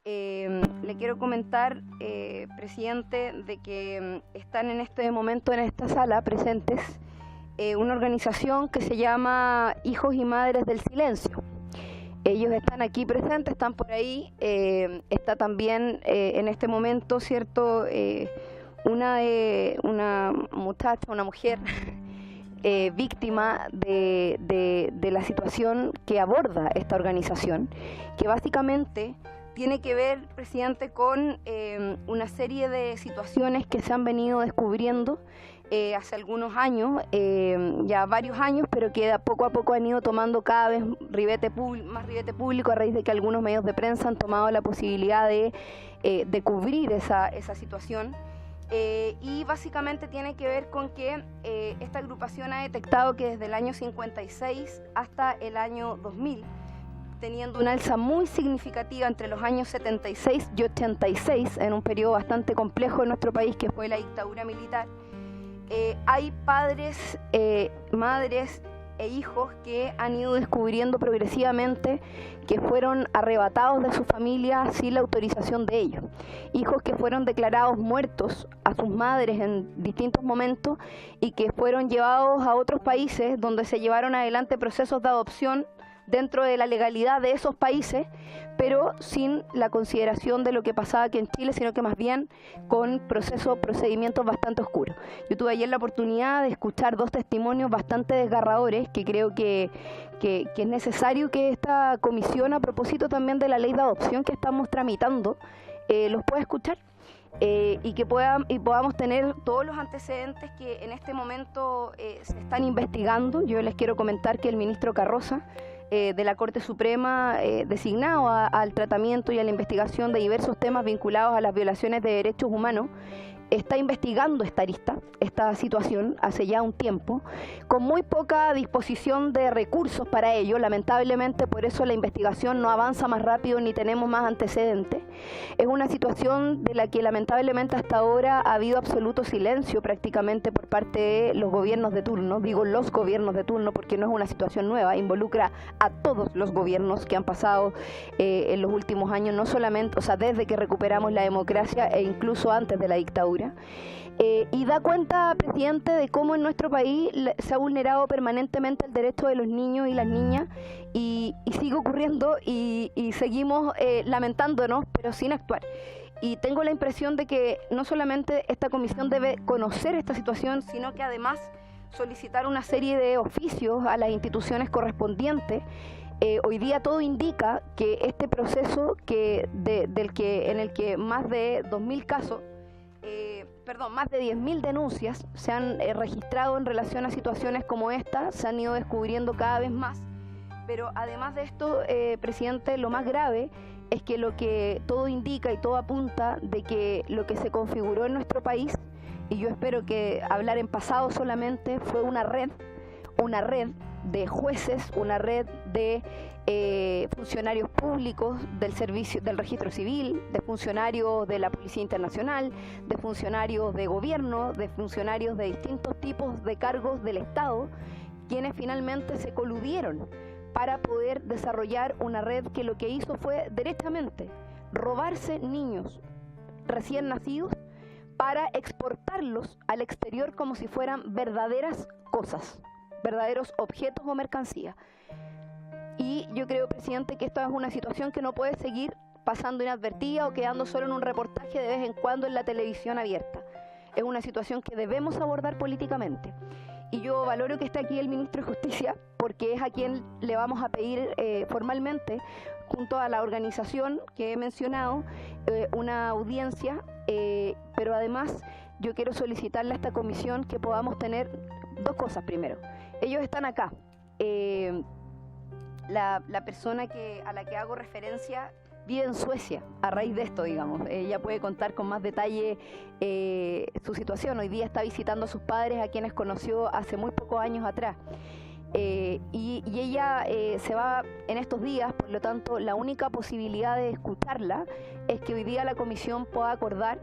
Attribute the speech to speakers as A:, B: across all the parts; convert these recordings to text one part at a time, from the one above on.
A: Le quiero comentar, presidente, de que están en este momento en esta sala presentes una organización que se llama Hijos y Madres del Silencio. Ellos están aquí presentes, están por ahí. Está también en este momento, ¿cierto? Una muchacha, una mujer víctima de la situación que aborda esta organización, que básicamente tiene que ver, presidente, con una serie de situaciones que se han venido descubriendo hace algunos años, ya varios años, pero que poco a poco han ido tomando cada vez más ribete público a raíz de que algunos medios de prensa han tomado la posibilidad de cubrir esa situación. Y básicamente tiene que ver con que esta agrupación ha detectado que desde el año 56 hasta el año 2000, teniendo una alza muy significativa entre los años 76 y 86, en un periodo bastante complejo en nuestro país que fue la dictadura militar, hay padres, madres e hijos que han ido descubriendo progresivamente que fueron arrebatados de su familia sin la autorización de ellos. Hijos que fueron declarados muertos a sus madres en distintos momentos y que fueron llevados a otros países donde se llevaron adelante procesos de adopción dentro de la legalidad de esos países, pero sin la consideración de lo que pasaba aquí en Chile, sino que más bien con procedimientos bastante oscuros. Yo tuve ayer la oportunidad de escuchar dos testimonios bastante desgarradores que creo que es necesario que esta comisión, a propósito también de la ley de adopción que estamos tramitando, los pueda escuchar. Y que podamos tener todos los antecedentes que en este momento se están investigando. Yo les quiero comentar que el ministro Carroza, de la Corte Suprema, designado al tratamiento y a la investigación de diversos temas vinculados a las violaciones de derechos humanos, está investigando esta situación hace ya un tiempo, con muy poca disposición de recursos para ello. Lamentablemente, por eso la investigación no avanza más rápido ni tenemos más antecedentes. Es una situación de la que lamentablemente hasta ahora ha habido absoluto silencio prácticamente por parte de los gobiernos de turno. Digo los gobiernos de turno porque no es una situación nueva, involucra a todos los gobiernos que han pasado en los últimos años, no solamente, o sea, desde que recuperamos la democracia e incluso antes de la dictadura. Y da cuenta, presidente, de cómo en nuestro país se ha vulnerado permanentemente el derecho de los niños y las niñas y sigue ocurriendo y seguimos lamentándonos, pero sin actuar. Y tengo la impresión de que no solamente esta comisión debe conocer esta situación, sino que además solicitar una serie de oficios a las instituciones correspondientes. Hoy día todo indica que este proceso en el que más de 2.000 casos, más de 10.000 denuncias se han registrado en relación a situaciones como esta, se han ido descubriendo cada vez más. Pero además de esto, presidente, lo más grave es que lo que todo indica y todo apunta de que lo que se configuró en nuestro país, y yo espero que hablar en pasado solamente, fue una red de jueces, una red de funcionarios públicos del servicio del registro civil, de funcionarios de la Policía Internacional, de funcionarios de gobierno, de funcionarios de distintos tipos de cargos del Estado, quienes finalmente se coludieron para poder desarrollar una red que lo que hizo fue derechamente robarse niños recién nacidos para exportarlos al exterior como si fueran verdaderas cosas, verdaderos objetos o mercancías. Y yo creo, presidente, que esta es una situación que no puede seguir pasando inadvertida o quedando solo en un reportaje de vez en cuando en la televisión abierta. Es una situación que debemos abordar políticamente. Y yo valoro que esté aquí el ministro de Justicia, porque es a quien le vamos a pedir formalmente, junto a la organización que he mencionado, una audiencia, pero además yo quiero solicitarle a esta comisión que podamos tener dos cosas. Primero, ellos están acá. La persona a la que hago referencia vive en Suecia a raíz de esto, digamos. Ella puede contar con más detalle su situación. Hoy día está visitando a sus padres, a quienes conoció hace muy pocos años atrás. Y ella se va en estos días, por lo tanto, la única posibilidad de escucharla es que hoy día la comisión pueda acordar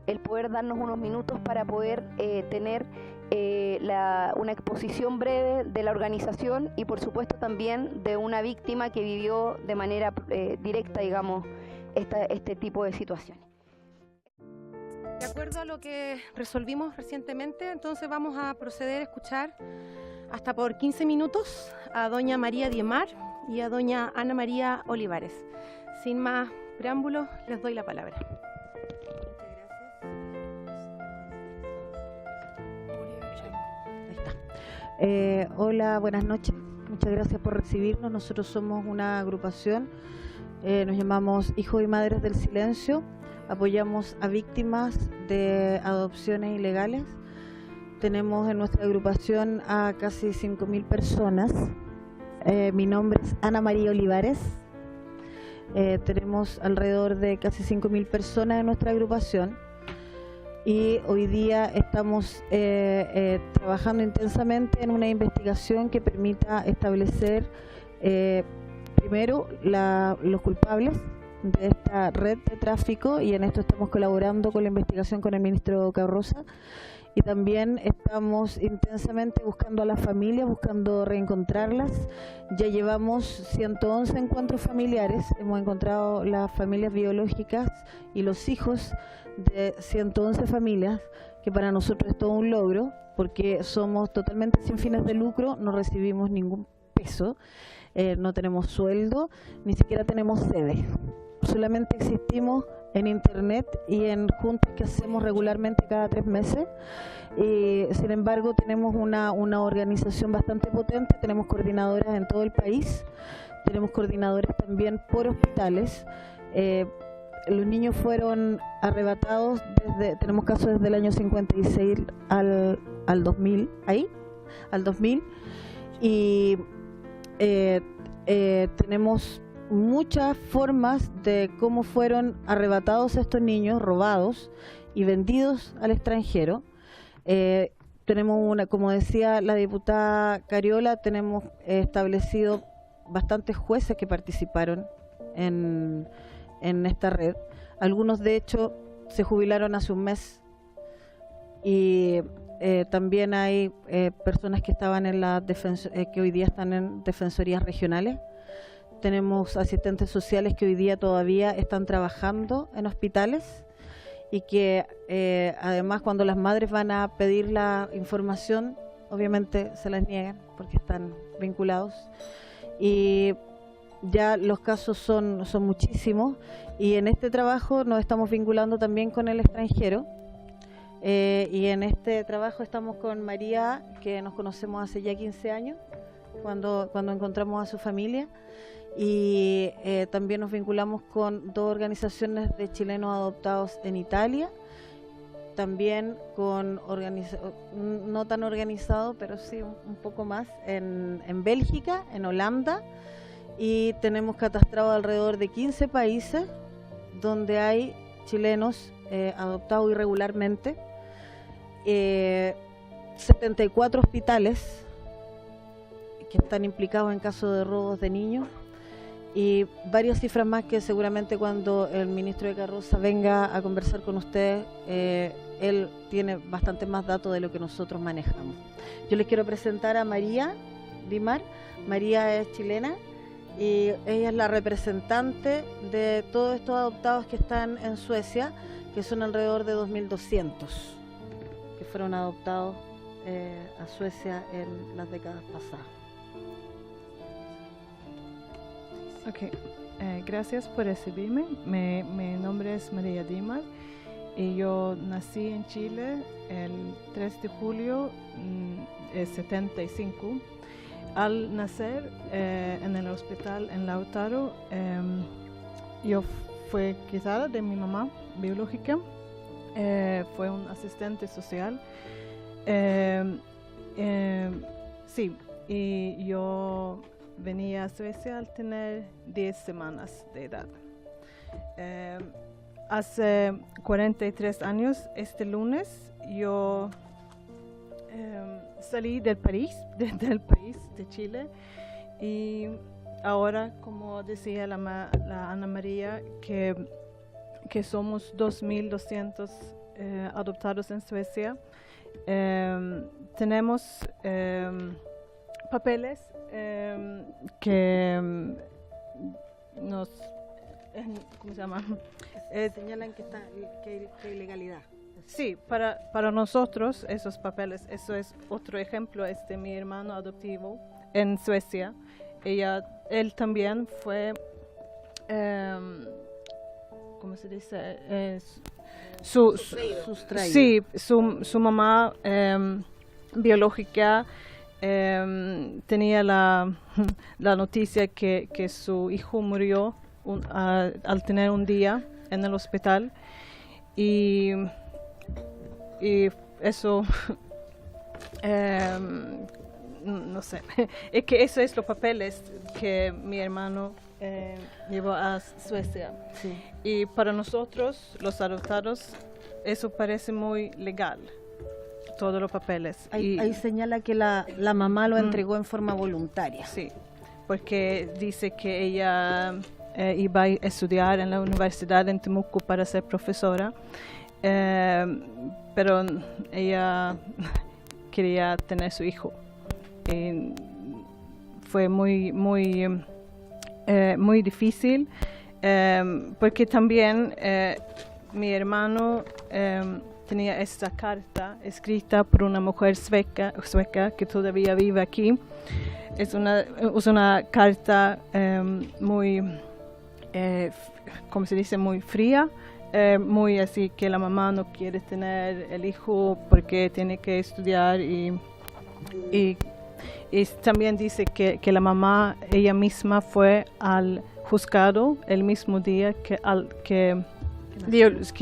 A: el poder darnos unos minutos para poder tener una exposición breve de la organización y por supuesto también de una víctima que vivió de manera directa, digamos, este tipo de situaciones.
B: De acuerdo a lo que resolvimos recientemente, entonces vamos a proceder a escuchar hasta por 15 minutos a doña María Diemar y a doña Ana María Olivares. Sin más preámbulos, les doy la palabra.
C: Hola, buenas noches. Muchas gracias por recibirnos. Nosotros somos una agrupación, nos llamamos Hijos y Madres del Silencio. Apoyamos a víctimas de adopciones ilegales. Tenemos en nuestra agrupación a casi 5.000 personas. Mi nombre es Ana María Olivares. Tenemos alrededor de casi 5.000 personas en nuestra agrupación. Y hoy día estamos trabajando intensamente en una investigación que permita establecer primero los culpables de esta red de tráfico, y en esto estamos colaborando con la investigación con el ministro Carroza, y también estamos intensamente buscando a las familias, buscando reencontrarlas. Ya llevamos 111 encuentros familiares, hemos encontrado las familias biológicas y los hijos de 111 familias, que para nosotros es todo un logro, porque somos totalmente sin fines de lucro, no recibimos ningún peso, no tenemos sueldo, ni siquiera tenemos sede. Solamente existimos en internet y en juntas que hacemos regularmente cada 3 meses. Sin embargo, tenemos una organización bastante potente, tenemos coordinadoras en todo el país, tenemos coordinadores también por hospitales. Los niños fueron arrebatados, tenemos casos desde el año 56 al 2000, al 2000, y tenemos muchas formas de cómo fueron arrebatados estos niños, robados y vendidos al extranjero. Tenemos como decía la diputada Cariola, tenemos establecido bastantes jueces que participaron en esta red. Algunos de hecho se jubilaron hace un mes, y también hay personas que estaban en que hoy día están en defensorías regionales. Tenemos asistentes sociales que hoy día todavía están trabajando en hospitales, y que además cuando las madres van a pedir la información, obviamente se las niegan porque están vinculados, y ya los casos son muchísimos, y en este trabajo nos estamos vinculando también con el extranjero. Y en este trabajo estamos con María, que nos conocemos hace ya 15 años, cuando encontramos a su familia, y también nos vinculamos con 2 organizaciones de chilenos adoptados en Italia, también con no tan organizado, pero sí un poco más, en Bélgica, en Holanda, y tenemos catastrado alrededor de 15 países donde hay chilenos adoptados irregularmente, 74 hospitales que están implicados en casos de robos de niños, y varias cifras más que seguramente cuando el ministro de Carroza venga a conversar con ustedes, él tiene bastante más datos de lo que nosotros manejamos. Yo les quiero presentar a María Diemar. María es chilena y ella es la representante de todos estos adoptados que están en Suecia, que son alrededor de 2.200, que fueron adoptados a Suecia en las décadas pasadas.
D: Ok, gracias por recibirme. Mi nombre es María Diemar y yo nací en Chile el 3 de julio de 75. Al nacer en el hospital en Lautaro, yo fui criada de mi mamá biológica, fue un asistente social. Sí, y yo venía a Suecia al tener 10 semanas de edad. Hace 43 años, este lunes, yo salí del país de Chile, y ahora, como decía la Ana María, que somos 2.200 adoptados en Suecia. Tenemos papeles que nos ¿cómo se llama?
C: Señalan que hay ilegalidad.
D: Sí, para nosotros esos papeles, eso es otro ejemplo, es de mi hermano adoptivo en Suecia. Él también fue, ¿cómo se dice?
C: Sustraído.
D: Sí, su mamá biológica tenía la noticia que su hijo murió al tener un día en el hospital y eso no sé, es que eso es los papeles que mi hermano llevó a Suecia.
C: Sí.
D: Y para nosotros, los adoptados, eso parece muy legal, todos los papeles.
C: Ahí señala que la mamá lo entregó en forma voluntaria.
D: Sí, porque dice que ella iba a estudiar en la universidad en Temuco para ser profesora, pero ella quería tener su hijo. Y fue muy difícil, porque también mi hermano tenía esta carta escrita por una mujer sueca que todavía vive aquí. Es una carta muy, ¿cómo se dice? Muy fría, muy así que la mamá no quiere tener el hijo porque tiene que estudiar y también dice que la mamá ella misma fue al juzgado el mismo día que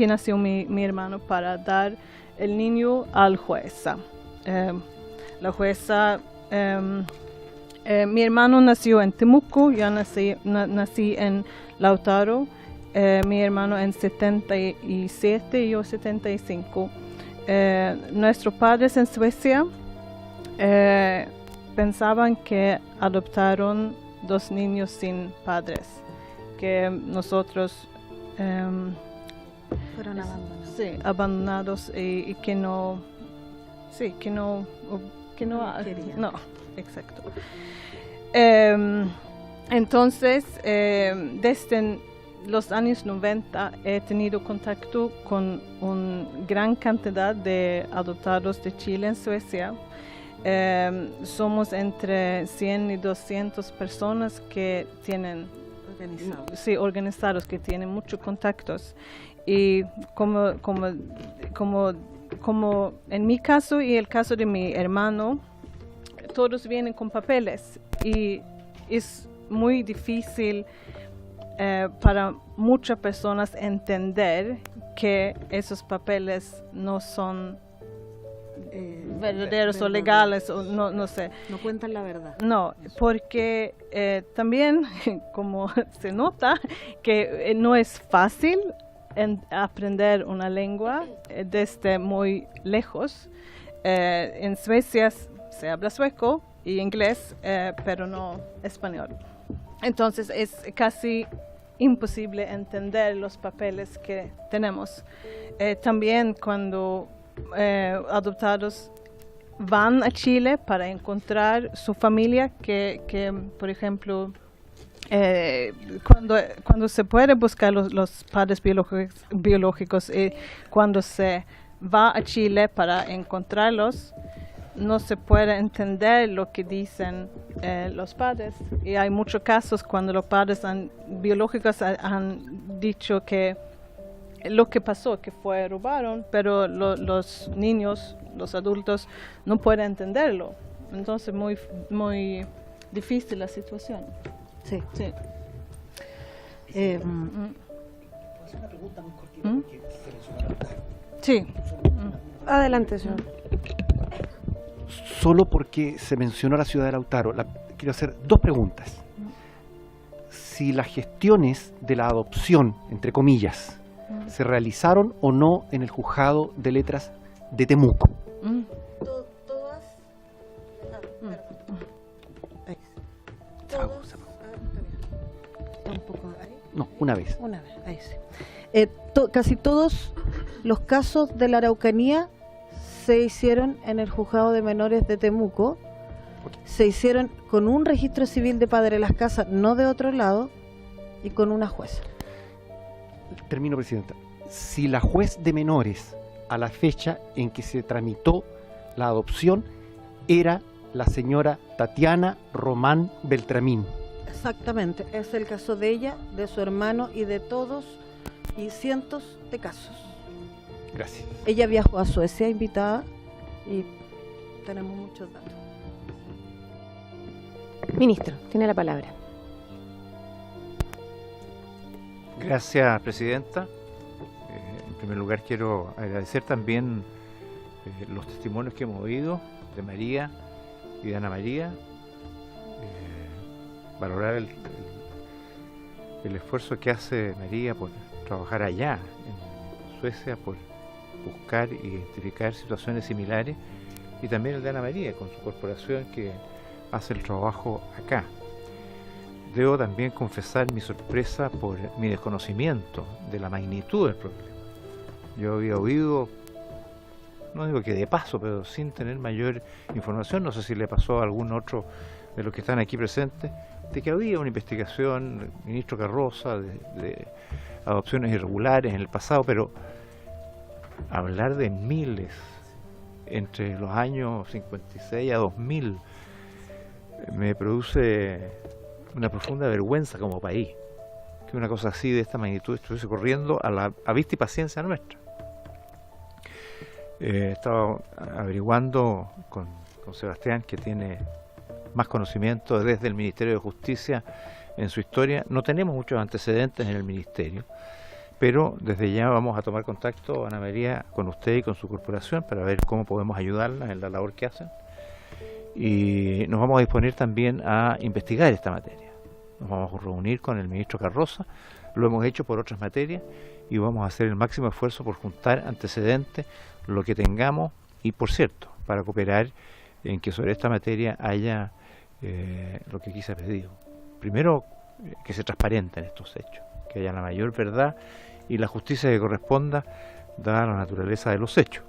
D: nació mi hermano para dar el niño al jueza. La jueza, mi hermano nació en Temuco, yo nací en Lautaro, mi hermano en 77 y yo 75. Nuestros padres en Suecia pensaban que adoptaron 2 niños sin padres, que nosotros
C: Fueron abandonados.
D: sí, abandonados y que no querían. No, exacto. Entonces, desde los años 90 he tenido contacto con una gran cantidad de adoptados de Chile en Suecia. Somos entre 100 y 200 personas que tienen organizados, que tienen muchos contactos. Y como en mi caso y el caso de mi hermano, todos vienen con papeles y es muy difícil para muchas personas entender que esos papeles no son verdaderos o legales, o no sé.
C: No cuentan la verdad.
D: No, porque también, como se nota, que no es fácil aprender una lengua desde muy lejos. En Suecia se habla sueco y inglés, pero no español. Entonces es casi imposible entender los papeles que tenemos. También cuando adoptados van a Chile para encontrar su familia, que por ejemplo, cuando se puede buscar los padres biológicos y cuando se va a Chile para encontrarlos, no se puede entender lo que dicen los padres. Y hay muchos casos cuando los padres biológicos han dicho que lo que pasó, que robaron, pero los niños, los adultos, no pueden entenderlo. Entonces, muy difícil la situación.
C: Sí.
D: Sí.
E: ¿Puedo hacer una pregunta muy cortita? Porque se mencionó la-
D: Sí.
B: Adelante, señor.
E: Solo porque se mencionó la ciudad de Lautaro, quiero hacer 2 preguntas. Si las gestiones de la adopción, entre comillas, se realizaron o no en el juzgado de letras de Temuco.
C: Todas.
E: No, una vez.
C: Una vez, ahí sí. Casi todos los casos de la Araucanía se hicieron en el juzgado de menores de Temuco. Se hicieron con un registro civil de padre de las casas, no de otro lado, y con una jueza.
E: Termino, Presidenta. Si la juez de menores a la fecha en que se tramitó la adopción era la señora Tatiana Román Beltramín.
C: Exactamente, es el caso de ella, de su hermano y de todos y cientos de casos.
E: Gracias.
C: Ella viajó a Suecia invitada y tenemos muchos datos.
B: Ministro, tiene la palabra.
F: Gracias, Presidenta. En primer lugar quiero agradecer también los testimonios que hemos oído de María y de Ana María, valorar el esfuerzo que hace María por trabajar allá en Suecia, por buscar e identificar situaciones similares, y también el de Ana María con su corporación que hace el trabajo acá. Debo también confesar mi sorpresa por mi desconocimiento de la magnitud del problema. Yo había oído, no digo que de paso, pero sin tener mayor información, no sé si le pasó a algún otro de los que están aquí presentes, de que había una investigación, el ministro Carroza, de adopciones irregulares en el pasado, pero hablar de miles entre los años 56 a 2000 me produce una profunda vergüenza como país, que una cosa así de esta magnitud estuviese corriendo a vista y paciencia nuestra. Estaba averiguando con Sebastián, que tiene más conocimiento desde el Ministerio de Justicia en su historia. No tenemos muchos antecedentes en el Ministerio, pero desde ya vamos a tomar contacto, Ana María, con usted y con su corporación para ver cómo podemos ayudarla en la labor que hacen. Y nos vamos a disponer también a investigar esta materia. Nos vamos a reunir con el ministro Carroza, lo hemos hecho por otras materias y vamos a hacer el máximo esfuerzo por juntar antecedentes, lo que tengamos, y por cierto, para cooperar en que sobre esta materia haya lo que aquí se ha pedido. Primero, que se transparenten estos hechos, que haya la mayor verdad y la justicia que corresponda, dada la naturaleza de los hechos.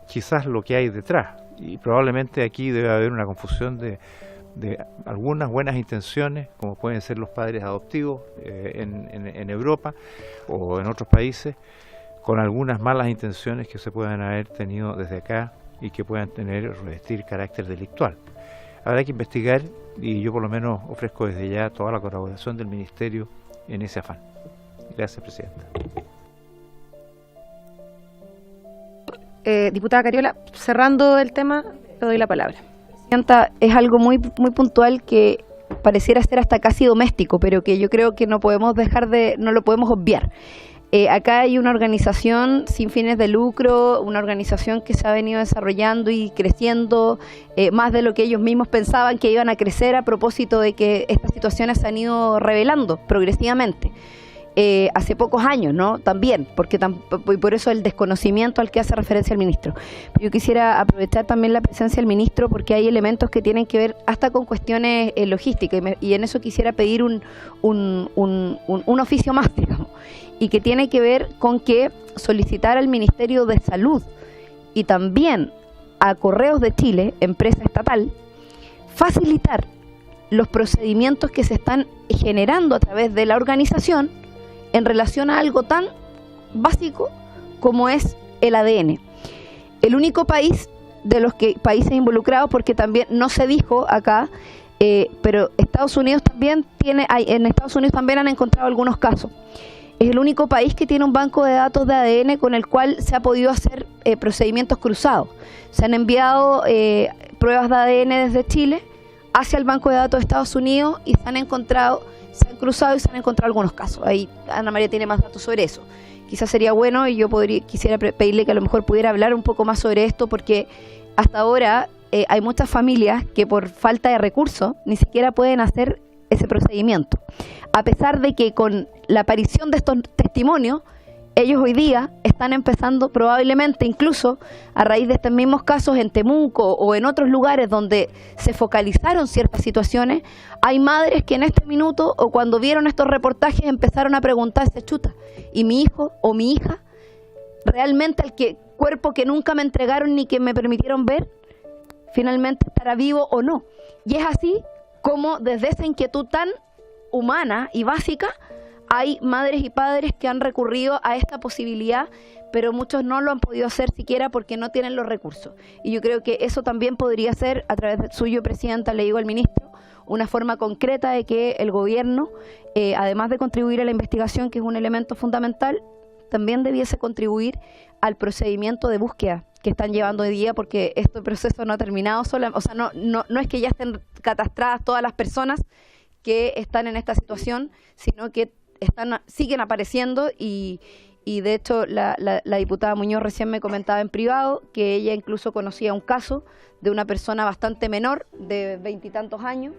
F: Quizás lo que hay detrás, y probablemente aquí debe haber una confusión de algunas buenas intenciones, como pueden ser los padres adoptivos en Europa o en otros países, con algunas malas intenciones que se puedan haber tenido desde acá y que puedan tener o revestir carácter delictual. Habrá que investigar, y yo por lo menos ofrezco desde ya toda la colaboración del Ministerio en ese afán. Gracias, Presidenta.
B: Diputada Cariola, cerrando el tema, le doy la palabra.
A: Presidenta, es algo muy puntual que pareciera ser hasta casi doméstico, pero que yo creo que no lo podemos obviar. Acá hay una organización sin fines de lucro, una organización que se ha venido desarrollando y creciendo más de lo que ellos mismos pensaban que iban a crecer, a propósito de que estas situaciones se han ido revelando progresivamente. Hace pocos años, ¿no? También, porque y por eso el desconocimiento al que hace referencia el ministro. Pero yo quisiera aprovechar también la presencia del ministro, porque hay elementos que tienen que ver hasta con cuestiones logísticas, y en eso quisiera pedir un oficio más, digamos, y que tiene que ver con que solicitar al Ministerio de Salud y también a Correos de Chile, empresa estatal, facilitar los procedimientos que se están generando a través de la organización en relación a algo tan básico como es el ADN. El único país de los países involucrados, porque también no se dijo acá, pero Estados Unidos también en Estados Unidos también han encontrado algunos casos. Es el único país que tiene un banco de datos de ADN con el cual se ha podido hacer procedimientos cruzados. Se han enviado pruebas de ADN desde Chile hacia el banco de datos de Estados Unidos y se han cruzado y se han encontrado algunos casos. Ahí Ana María tiene más datos sobre eso. Quizás sería bueno, y yo quisiera pedirle que a lo mejor pudiera hablar un poco más sobre esto, porque hasta ahora hay muchas familias que por falta de recursos ni siquiera pueden hacer ese procedimiento. A pesar de que con la aparición de estos testimonios, ellos hoy día están empezando probablemente, incluso a raíz de estos mismos casos en Temuco o en otros lugares donde se focalizaron ciertas situaciones, hay madres que en este minuto o cuando vieron estos reportajes empezaron a preguntarse, chuta, ¿y mi hijo o mi hija realmente cuerpo que nunca me entregaron ni que me permitieron ver, finalmente estará vivo o no? Y es así como desde esa inquietud tan humana y básica hay madres y padres que han recurrido a esta posibilidad, pero muchos no lo han podido hacer siquiera porque no tienen los recursos. Y yo creo que eso también podría ser, a través de suyo, Presidenta, le digo al ministro, una forma concreta de que el gobierno, además de contribuir a la investigación, que es un elemento fundamental, también debiese contribuir al procedimiento de búsqueda que están llevando hoy día, porque este proceso no ha terminado sola, o sea, no es que ya estén catastradas todas las personas que están en esta situación, sino que siguen apareciendo y de hecho la diputada Muñoz recién me comentaba en privado que ella incluso conocía un caso de una persona bastante menor, de 20 y tantos años,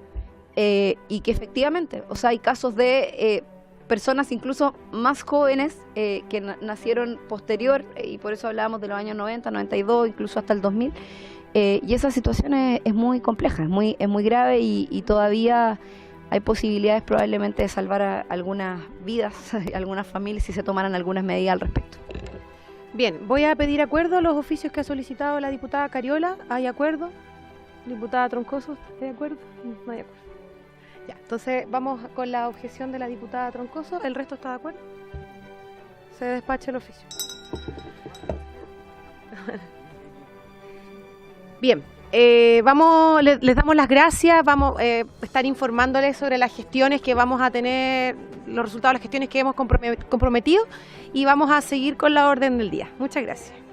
A: y que efectivamente, o sea, hay casos de personas incluso más jóvenes que nacieron posterior, y por eso hablábamos de los años 90, 92, incluso hasta el 2000, y esa situación es muy compleja, es muy grave y todavía hay posibilidades probablemente de salvar a algunas vidas, algunas familias, si se tomaran algunas medidas al respecto.
B: Bien, voy a pedir acuerdo a los oficios que ha solicitado la diputada Cariola. ¿Hay acuerdo? Diputada Troncoso, ¿está de acuerdo? No hay acuerdo. Ya, entonces vamos con la objeción de la diputada Troncoso. ¿El resto está de acuerdo? Se despacha el oficio. Bien. Les damos las gracias, vamos a estar informándoles sobre las gestiones que vamos a tener, los resultados de las gestiones que hemos comprometido, y vamos a seguir con la orden del día. Muchas gracias.